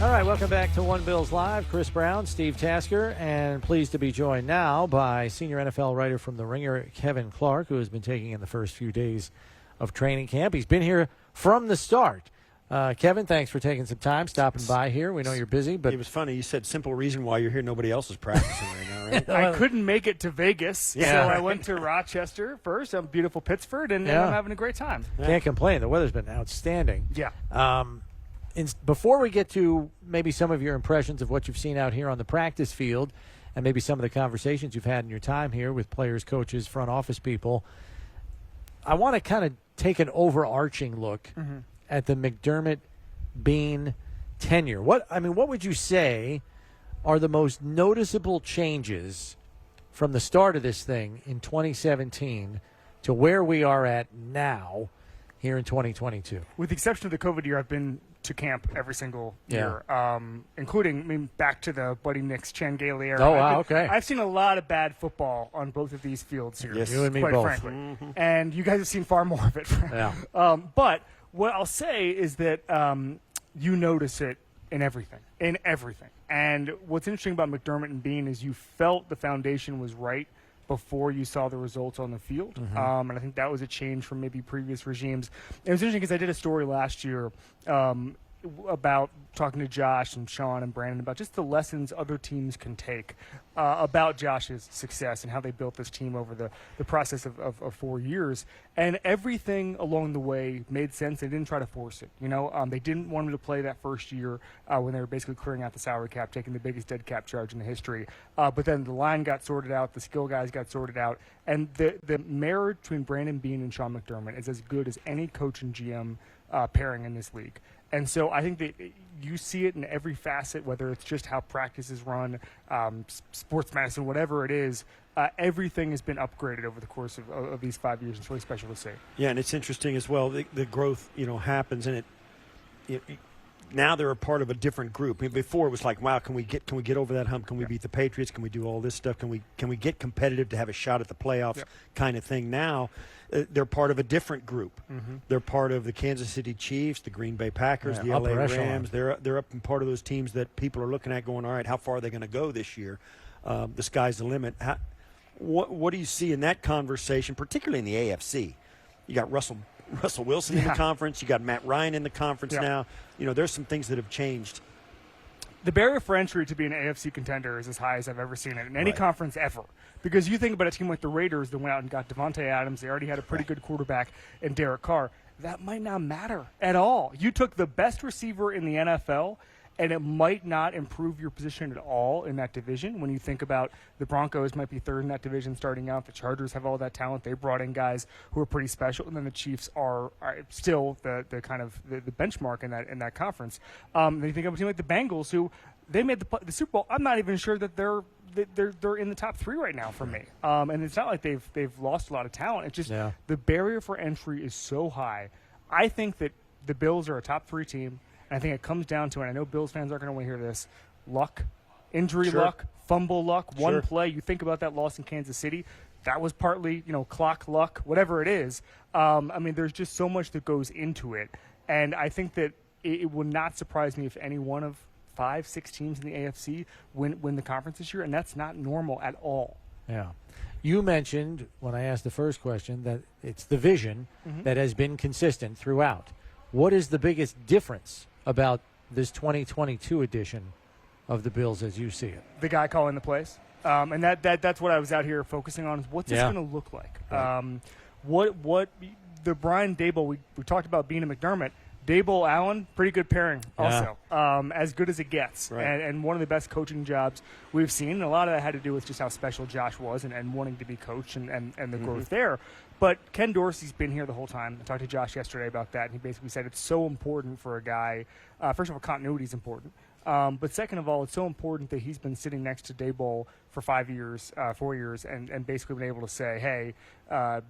All right, welcome back to One Bills Live. Chris Brown, Steve Tasker, and pleased to be joined now by senior NFL writer from The Ringer, Kevin Clark, who has been taking in the first few days of training camp. He's been here from the start. Kevin, thanks for taking some time, stopping by here. We know you're busy, but it was funny. You said simple reason why you're here. Nobody else is practicing right now, right? I couldn't make it to Vegas, so I went to Rochester first, beautiful Pittsford, and I'm having a great time. Can't complain. The weather's been outstanding. Yeah. Before we get to maybe some of your impressions of what you've seen out here on the practice field and maybe some of the conversations you've had in your time here with players, coaches, front office people, I want to kind of take an overarching look at the McDermott-Bean tenure. What would you say are the most noticeable changes from the start of this thing in 2017 to where we are at now here in 2022? With the exception of the COVID year, I've been to camp every single year, including back to the Buddy Nix, Chan Gailey era. Oh, wow, okay. I've seen a lot of bad football on both of these fields here, Yes. You and me quite both. frankly. And you guys have seen far more of it. Yeah. But what I'll say is that you notice it in everything. And what's interesting about McDermott and Bean is you felt the foundation was right before you saw the results on the field. And I think that was a change from maybe previous regimes. It was interesting because I did a story last year about talking to Josh and Sean and Brandon about just the lessons other teams can take about Josh's success and how they built this team over the process of 4 years. And everything along the way made sense. They didn't try to force it. They didn't want him to play that first year when they were basically clearing out the salary cap, taking the biggest dead cap charge in the history. But then the line got sorted out, the skill guys got sorted out, and the marriage between Brandon Bean and Sean McDermott is as good as any coach and GM pairing in this league. And so I think that you see it in every facet, whether it's just how practice is run, sports medicine, whatever it is. Everything has been upgraded over the course of these 5 years. It's really special to see. Yeah, and it's interesting as well. The growth, happens, and now they're a part of a different group. Before it was like, wow, can we get over that hump? Can we beat the Patriots? Can we do all this stuff? Can we get competitive to have a shot at the playoffs? Kind of thing. Now they're part of a different group. They're part of the Kansas City Chiefs, the Green Bay Packers, the LA Rams. They're up in part of those teams that people are looking at going, all right, how far are they going to go this year? The sky's the limit. What do you see in that conversation, particularly in the AFC? You got Russell Wilson in the conference. You got Matt Ryan in the conference now. There's some things that have changed. The barrier for entry to be an AFC contender is as high as I've ever seen it in any conference ever. Because you think about a team like the Raiders that went out and got Devontae Adams. They already had a pretty good quarterback in Derek Carr. That might not matter at all. You took the best receiver in the NFL, and it might not improve your position at all in that division. When you think about the Broncos might be third in that division starting out. The Chargers have all that talent. They brought in guys who are pretty special. And then the Chiefs are still the kind of the benchmark in that conference. Then you think of a team like the Bengals, who they made the Super Bowl. I'm not even sure that they're in the top three right now for me. And it's not like they've lost a lot of talent. It's just the barrier for entry is so high. I think that the Bills are a top 3 team. And I think it comes down to, and I know Bills fans aren't going to want to hear this, luck, injury luck, fumble luck, one play. You think about that loss in Kansas City. That was partly, clock luck, whatever it is. There's just so much that goes into it. And I think that it would not surprise me if any one of 5-6 teams in the AFC win the conference this year, and that's not normal at all. Yeah. You mentioned, when I asked the first question, that it's the vision that has been consistent throughout. What is the biggest difference about this 2022 edition of the Bills as you see it? The guy calling the plays. And that's what I was out here focusing on, is what's this going to look like? Right. What the Brian Daboll, we talked about Bean and McDermott. Daboll, Allen, pretty good pairing also. As good as it gets. Right. And one of the best coaching jobs we've seen. And a lot of that had to do with just how special Josh was and wanting to be coached and the growth there. But Ken Dorsey's been here the whole time. I talked to Josh yesterday about that, and he basically said it's so important for a guy. First of all, continuity is important. But second of all, it's so important that he's been sitting next to Daboll for 4 years, and basically been able to say, hey,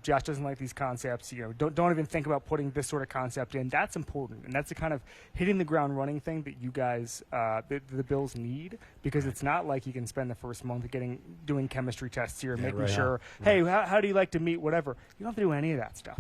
Josh doesn't like these concepts. Don't even think about putting this sort of concept in. That's important, and that's the kind of hitting the ground running thing that you guys, the Bills need, because it's not like you can spend the first month doing chemistry tests here, making sure, hey, how do you like to meet, whatever. You don't have to do any of that stuff.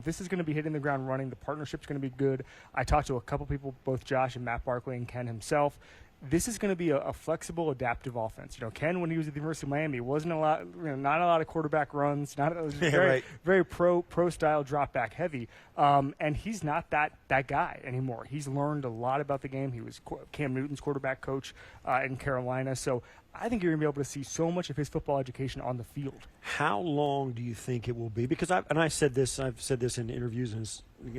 This is going to be hitting the ground running. The partnership's going to be good. I talked to a couple people, both Josh and Matt Barkley and Ken himself. This is going to be a flexible, adaptive offense. Ken, when he was at the University of Miami, wasn't a lot, not a lot of quarterback runs, very pro style drop back heavy, and he's not that guy anymore. He's learned a lot about the game. He was Cam Newton's quarterback coach in Carolina, so I think you're going to be able to see so much of his football education on the field. How long do you think it will be? Because I've said this in interviews and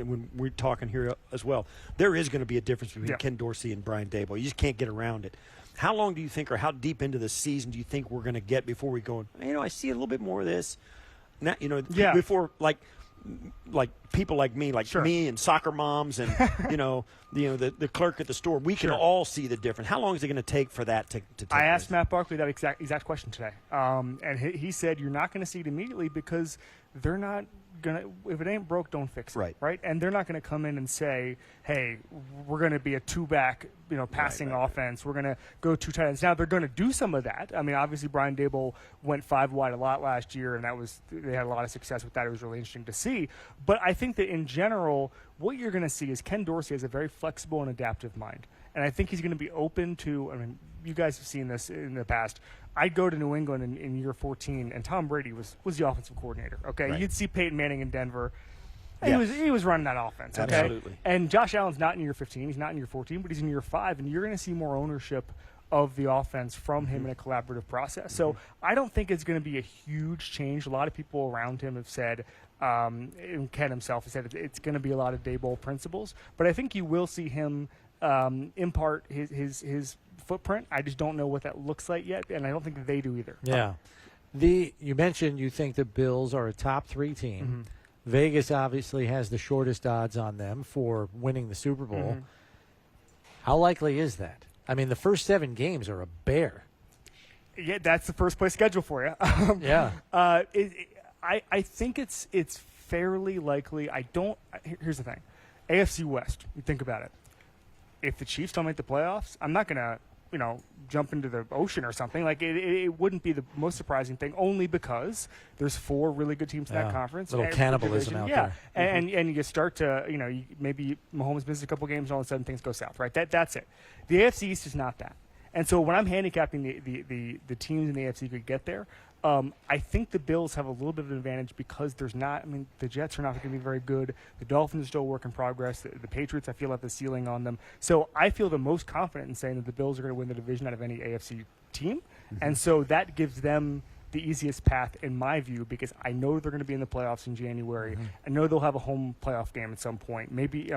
when we're talking here as well. There is going to be a difference between Ken Dorsey and Brian Daboll. You just can't get around it. How long do you think, or how deep into the season do you think we're going to get before we go, I see a little bit more of this? Now, before like people like me, me and soccer moms and the clerk at the store, we can all see the difference. How long is it going to take for that to take I asked Matt Barkley that exact question today, and he said you're not going to see it immediately because they're not gonna. If it ain't broke, don't fix it. Right. And they're not going to come in and say, hey, we're going to be a two-back passing offense. We're going to go two tight ends. Now they're going to do some of that. I mean, obviously Brian Daboll went 5 wide a lot last year, and they had a lot of success with that. It was really interesting to see. But I think that in general, what you're going to see is Ken Dorsey has a very flexible and adaptive mind. And I think he's going to be open to, you guys have seen this in the past. I'd go to New England in year 14, and Tom Brady was the offensive coordinator. Okay, You'd see Peyton Manning in Denver. He was running that offense. Okay, absolutely. And Josh Allen's not in year 15. He's not in year 14, but he's in year 5, and you're going to see more ownership of the offense from him in a collaborative process. So I don't think it's going to be a huge change. A lot of people around him have said, and Ken himself has said it's going to be a lot of Daboll principles, but I think you will see him impart his footprint. I just don't know what that looks like yet, and I don't think that they do either. Yeah. You mentioned you think the Bills are a top 3 team. Vegas obviously has the shortest odds on them for winning the Super Bowl. How likely is that? I mean, the first 7 games are a bear. Yeah, that's the first place schedule for you. I think it's fairly likely. Here's the thing. AFC West, you think about it. If the Chiefs don't make the playoffs, I'm not going to, jump into the ocean or something. Like it wouldn't be the most surprising thing, only because there's 4 really good teams in that conference. Little cannibalism out there. And you start to, maybe Mahomes misses a couple games and all of a sudden things go south, right? That's it. The AFC East is not that. And so when I'm handicapping the teams in the AFC could get there, I think the Bills have a little bit of an advantage because the Jets are not going to be very good. The Dolphins are still a work in progress. The Patriots, I feel, have the ceiling on them. So I feel the most confident in saying that the Bills are going to win the division out of any AFC team. And so that gives them the easiest path, in my view, because I know they're going to be in the playoffs in January. I know they'll have a home playoff game at some point. Maybe,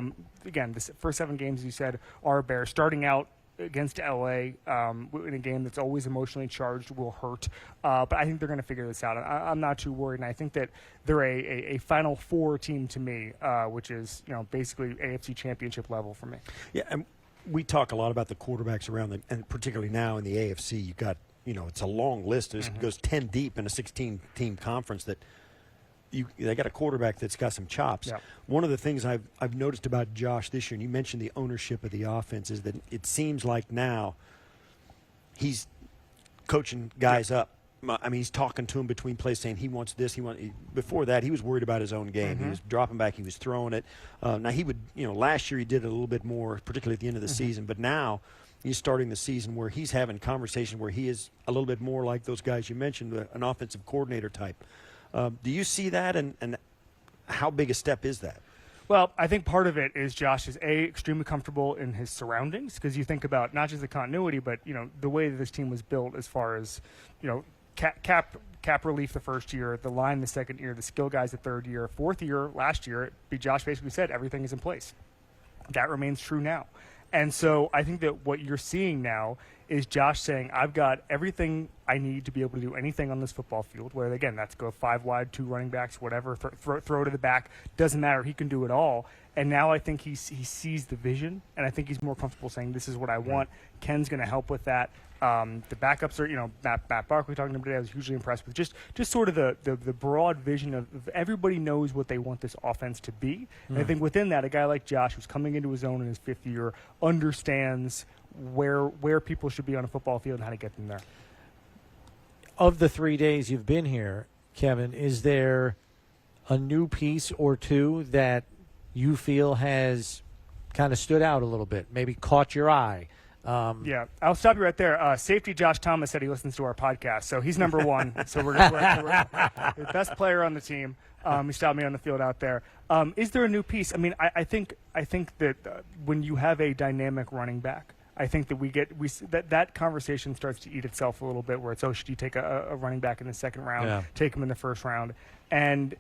again, the first 7 games, as you said, are a bear. Starting out against LA in a game that's always emotionally charged will hurt. But I think they're going to figure this out. I'm not too worried, and I think that they're a Final Four team to me, which is basically AFC Championship level for me. Yeah, and we talk a lot about the quarterbacks around and particularly now in the AFC, you've got it's a long list. It goes 10 deep in a 16-team conference that. They got a quarterback that's got some chops. Yeah. One of the things I've noticed about Josh this year, and you mentioned the ownership of the offense, is that it seems like now he's coaching guys up. I mean, he's talking to them between plays, saying he wants this. Before that, he was worried about his own game. He was dropping back. He was throwing it. Now he would, last year he did it a little bit more, particularly at the end of the season. But now he's starting the season where he's having conversation where he is a little bit more like those guys you mentioned, an offensive coordinator type. Do you see that, and how big a step is that? Well, I think part of it is Josh is extremely comfortable in his surroundings, because you think about not just the continuity, but the way that this team was built as far as cap relief the first year, the line the second year, the skill guys the third year, fourth year last year. Josh basically said everything is in place. That remains true now. And so I think that what you're seeing now is Josh saying, I've got everything I need to be able to do anything on this football field, where, again, that's go 5 wide, 2 running backs, whatever, throw to the back. Doesn't matter. He can do it all. And now I think he sees the vision, and I think he's more comfortable saying, this is what I want. Ken's going to help with that. The backups are, Matt Barkley talking to him today, I was hugely impressed with just sort of the broad vision of everybody knows what they want this offense to be. And I think within that, a guy like Josh, who's coming into his own in his 5th year, understands where people should be on a football field and how to get them there. Of the 3 days you've been here, Kevin, is there a new piece or two that you feel has kind of stood out a little bit, maybe caught your eye? Yeah, I'll stop you right there. Safety Josh Thomas said he listens to our podcast, so he's number one. So we're the best player on the team. He stopped me on the field out there. Is there a new piece? I mean, I think that when you have a dynamic running back, I think that that conversation starts to eat itself a little bit, where it's, should you take a running back in the 2nd round, take him in the 1st round? And,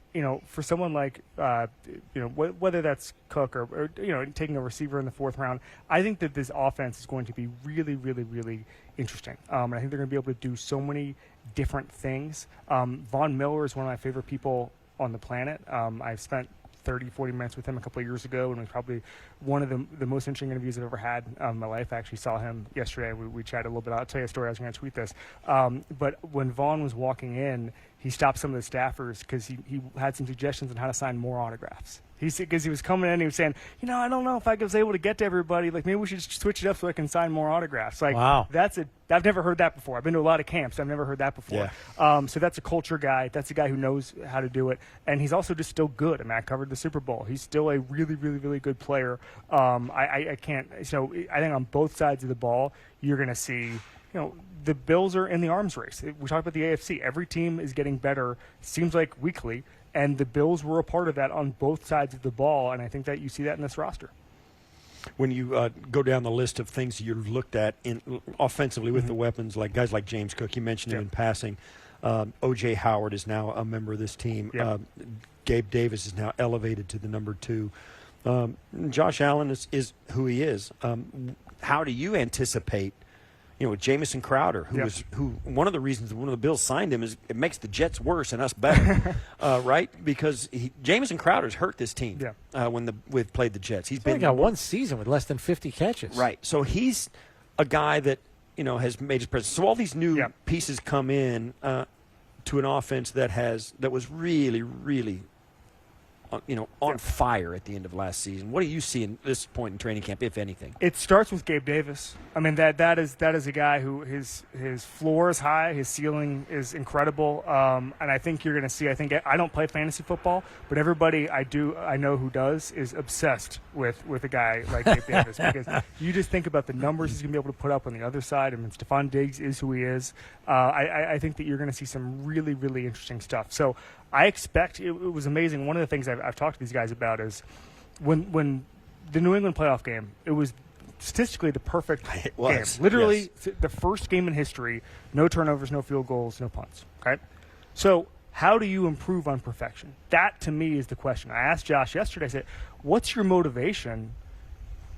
for someone like, whether that's Cook or taking a receiver in the 4th round, I think that this offense is going to be really, really, really interesting. And I think they're going to be able to do so many different things. Von Miller is one of my favorite people on the planet. I've spent 30, 40 minutes with him a couple of years ago, and it was probably one of the most interesting interviews I've ever had in my life. I actually saw him yesterday. We chatted a little bit. I'll tell you a story. I was going to tweet this. But when Vaughn was walking in, he stopped some of the staffers because he had some suggestions on how to sign more autographs. Because he was coming in and he was saying, I don't know if I was able to get to everybody. Like, maybe we should switch it up so I can sign more autographs. Like, wow. I've never heard that before. I've been to a lot of camps. I've never heard that before. Yeah. So that's a culture guy. That's a guy who knows how to do it. And he's also just still good. Matt covered the Super Bowl. He's still a really, really, really good player. I can't. So I think on both sides of the ball, you're going to see, the Bills are in the arms race. We talk about the AFC. Every team is getting better, seems like weekly. And the Bills were a part of that on both sides of the ball, and I think that you see that in this roster. When you go down the list of things you've looked at offensively with the weapons, like guys like James Cook, you mentioned him in passing. O.J. Howard is now a member of this team. Gabe Davis is now elevated to the number 2. Josh Allen is who he is. How do you anticipate? Jamison Crowder, who one of the reasons one of the Bills signed him is it makes the Jets worse and us better, right? Because Jamison Crowder's hurt this team when we've played the Jets. He's only got one season with less than 50 catches. Right. So he's a guy that has made his presence. So all these new pieces come in to an offense that was really, really on fire at the end of last season. What do you see in this point in training camp, if anything? It starts with Gabe Davis. I mean, that is a guy who his floor is high, his ceiling is incredible, and I think you're going to see. I don't play fantasy football, but everybody I know who does is obsessed with a guy like Gabe Davis, because you just think about the numbers he's going to be able to put up on the other side. I mean, Stephon Diggs is who he is. I think that you're going to see some really, really interesting stuff. So I expect it was amazing. One of the things I've talked to these guys about is when the New England playoff game, it was statistically the perfect game. Literally the first game in history, no turnovers, no field goals, no punts. Okay? So how do you improve on perfection? That, to me, is the question. I asked Josh yesterday, I said, what's your motivation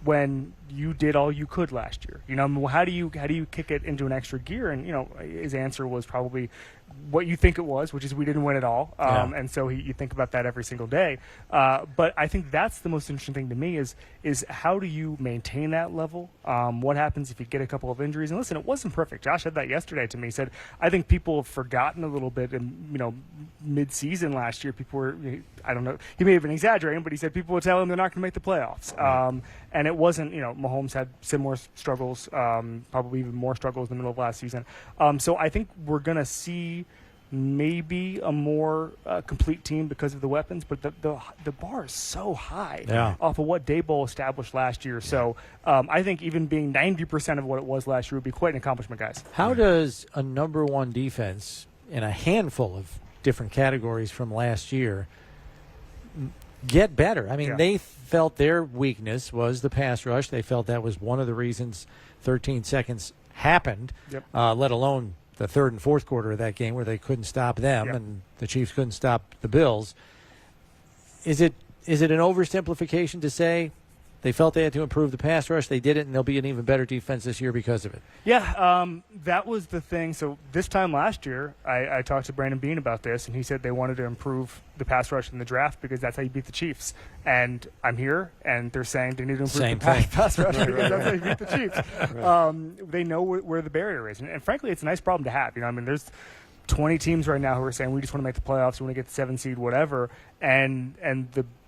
when you did all you could last year? How do you kick it into an extra gear? And his answer was probably what you think it was, which is we didn't win at all. And so you think about that every single day. But I think that's the most interesting thing to me is how do you maintain that level? What happens if you get a couple of injuries? And listen, it wasn't perfect. Josh said that yesterday to me. He said, I think people have forgotten a little bit. And mid-season last year, people were, I don't know, he may have been exaggerating, but he said people would tell him they're not going to make the playoffs. And it wasn't, Mahomes had similar struggles, probably even more struggles in the middle of last season. So I think we're going to see maybe a more complete team because of the weapons, but the bar is so high off of what Daboll established last year. So I think even being 90% of what it was last year would be quite an accomplishment, guys. How does a number 1 defense in a handful of different categories from last year get better? I mean, they felt their weakness was the pass rush. They felt that was one of the reasons 13 seconds happened, let alone the 3rd and 4th quarter of that game where they couldn't stop them and the Chiefs couldn't stop the Bills. Is it an oversimplification to say They felt they had to improve the pass rush. They did it, and they'll be an even better defense this year because of it. Yeah, that was the thing. So this time last year, I talked to Brandon Bean about this, and he said they wanted to improve the pass rush in the draft because that's how you beat the Chiefs. And I'm here, and they're saying they need to improve the pass rush because that's how you beat the Chiefs. Right. They know where the barrier is. And frankly, it's a nice problem to have. I mean, there's 20 teams right now who are saying we just want to make the playoffs, we want to get the 7 seed, whatever. And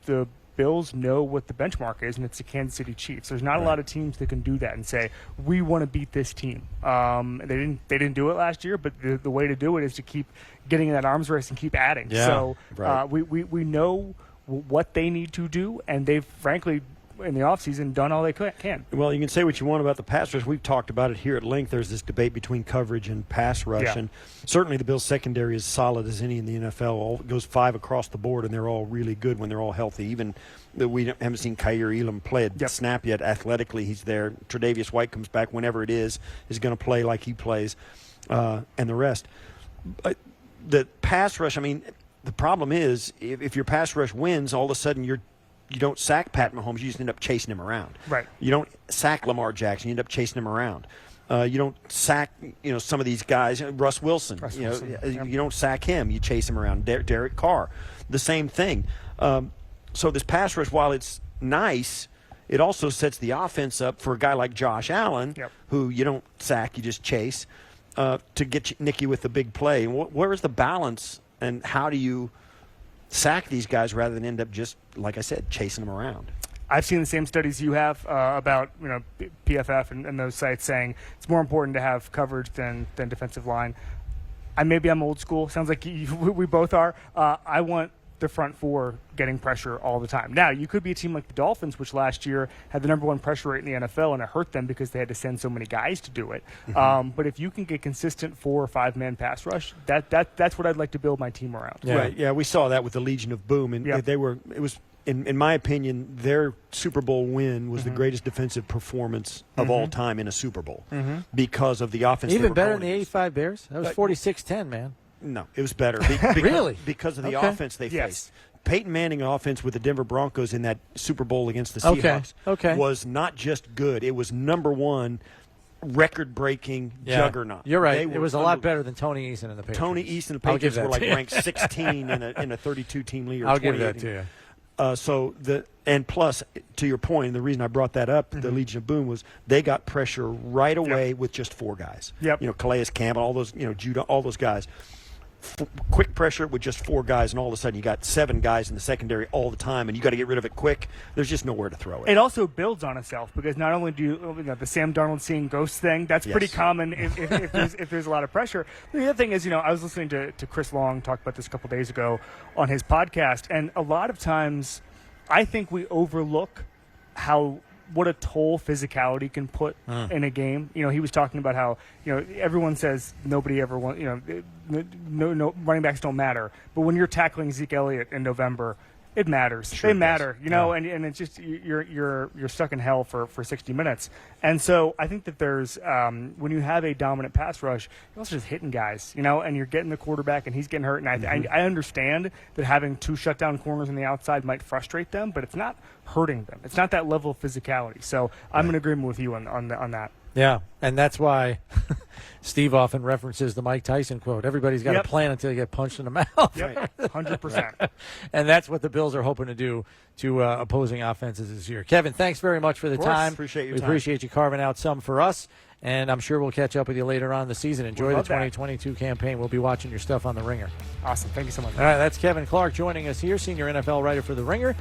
the Bills know what the benchmark is, and it's the Kansas City Chiefs. There's not a lot of teams that can do that and say we want to beat this team. They didn't do it last year, but the way to do it is to keep getting in that arms race and keep adding. Yeah, so right. We know what they need to do, and they've frankly in the offseason done all they can. Well, you can say what you want about the pass rush. We've talked about it here at length. There's this debate between coverage and pass rush, and certainly the Bills' secondary is solid as any in the NFL. It goes 5 across the board, and they're all really good when they're all healthy. Even though we haven't seen Kaiir Elam play a snap yet. Athletically, he's there. Tre'Davious White comes back whenever it is going to play like he plays, and the rest. But the pass rush, I mean, the problem is if your pass rush wins, all of a sudden you don't sack Pat Mahomes, you just end up chasing him around. Right. You don't sack Lamar Jackson, you end up chasing him around. You don't sack, some of these guys. Russ Wilson. You don't sack him, you chase him around. Derek Carr, the same thing. So this pass rush, while it's nice, it also sets the offense up for a guy like Josh Allen, who you don't sack, you just chase, to get Nicky with the big play. And where is the balance, and how do you sack these guys rather than end up just, like I said, chasing them around? I've seen the same studies you have about PFF and those sites saying it's more important to have coverage than defensive line. Maybe I'm old school. Sounds like we both are. I want the front four getting pressure all the time. Now, you could be a team like the Dolphins, which last year had the #1 pressure rate in the NFL, and it hurt them because they had to send so many guys to do it. But if you can get consistent 4 or 5 man pass rush, that's what I'd like to build my team around. Yeah. Right. Yeah, we saw that with the Legion of Boom, and it was. In my opinion, their Super Bowl win was the greatest defensive performance of all time in a Super Bowl because of the offense. Even better than the 85 Bears? That was 46-10, man. No, it was better. Really? Because of the offense they faced. Peyton Manning offense with the Denver Broncos in that Super Bowl against the Seahawks was not just good. It was #1 record-breaking juggernaut. You're right. It was a lot better than Tony Eason and the Patriots. Tony Eason and the Patriots were ranked 16 in a 32-team league. I'll give that to you. And plus, to your point, and the reason I brought that up, the Legion of Boom, was they got pressure right away with just 4 guys. Calais Campbell, all those, Judah, all those guys. Quick pressure with just 4 guys, and all of a sudden you got 7 guys in the secondary all the time, and you got to get rid of it quick. There's just nowhere to throw it. It also builds on itself because not only do you the Sam Darnold seeing ghosts thing, that's pretty common if there's a lot of pressure. The other thing is, I was listening to Chris Long talk about this a couple days ago on his podcast, and a lot of times I think we overlook what a toll physicality can put in a game. He was talking about how, everyone says nobody ever wants, no running backs don't matter. But when you're tackling Zeke Elliott in November, it matters. They matter, and it's just you're stuck in hell for 60 minutes. And so I think that there's when you have a dominant pass rush, you're also just hitting guys, and you're getting the quarterback and he's getting hurt. And I understand that having 2 shutdown corners on the outside might frustrate them, but it's not hurting them. It's not that level of physicality. So I'm in agreement with you on that. Yeah, and that's why Steve often references the Mike Tyson quote, everybody's got a plan until you get punched in the mouth. 100%. And that's what the Bills are hoping to do to opposing offenses this year. Kevin, thanks very much for the time. Appreciate your time. We appreciate you carving out some for us, and I'm sure we'll catch up with you later on in the season. Enjoy the 2022 campaign. We'll be watching your stuff on The Ringer. Awesome. Thank you so much. All right, that's Kevin Clark joining us here, senior NFL writer for The Ringer.